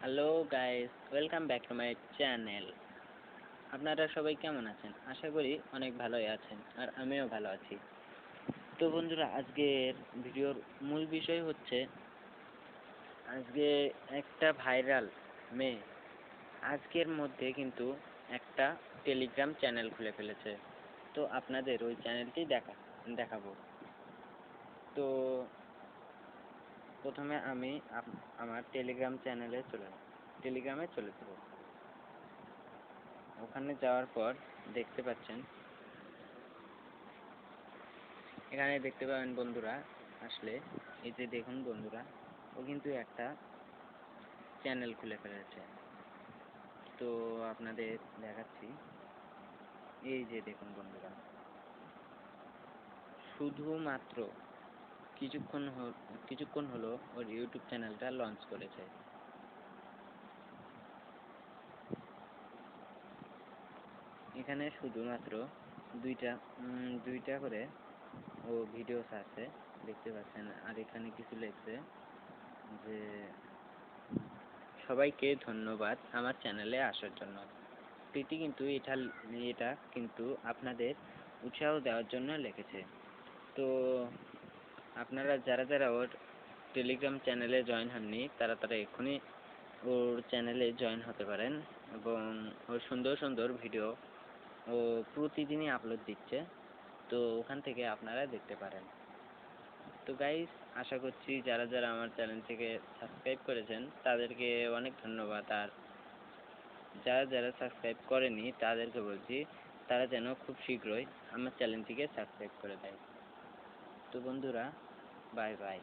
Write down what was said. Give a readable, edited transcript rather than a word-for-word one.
Hello guys, welcome back to my channel. আপনারা সবাই কেমন আছেন? আশা করি অনেক ভালোই আছেন, আর আমিও ভালো আছি। তো বন্ধুরা, আজকের ভিডিওর মূল বিষয় হচ্ছে আজকে একটা ভাইরাল মেয়ে আজকের মধ্যে কিন্তু একটা টেলিগ্রাম চ্যানেল খুলে ফেলেছে। তো আপনাদের ওই চ্যানেলটি দেখাবো। তো প্রথমে আমি আমার টেলিগ্রামে চলে যাব। ওখানে যাওয়ার পর দেখতে পাচ্ছেন, এখানে দেখতে পাবেন বন্ধুরা, আসলে এই যে দেখুন বন্ধুরা, ও কিন্তু একটা চ্যানেল খুলে ফেলেছে। তো আপনাদের দেখাচ্ছি, এই যে দেখুন বন্ধুরা, শুধুমাত্র কিছুক্ষণ হলো ওর ইউটিউব চ্যানেলটা লঞ্চ করেছে। এখানে শুধুমাত্র দুইটা করে ও ভিডিওস আছে, দেখতে পাচ্ছেন। আর এখানে কিছু লেখছে যে সবাইকে ধন্যবাদ আমার চ্যানেলে আসার জন্য। প্রীতি কিন্তু এটা কিন্তু আপনাদের উৎসাহ দেওয়ার জন্য লিখেছে। তো আপনারা যারা ওর টেলিগ্রাম চ্যানেলে জয়েন হননি, তারা এক্ষুনি ওর চ্যানেলে জয়েন হতে পারেন, এবং ওর সুন্দর সুন্দর ভিডিও ও প্রতিদিনই আপলোড দিচ্ছে। তো ওখান থেকে আপনারা দেখতে পারেন। তো গাইস, আশা করছি যারা আমার চ্যানেলটিকে সাবস্ক্রাইব করেছেন তাদেরকে অনেক ধন্যবাদ, আর যারা সাবস্ক্রাইব করেনি তাদেরকে বলছি তারা যেন খুব শীঘ্রই আমার চ্যানেলটিকে সাবস্ক্রাইব করে দেয়। তো বন্ধুরা, বাই বাই।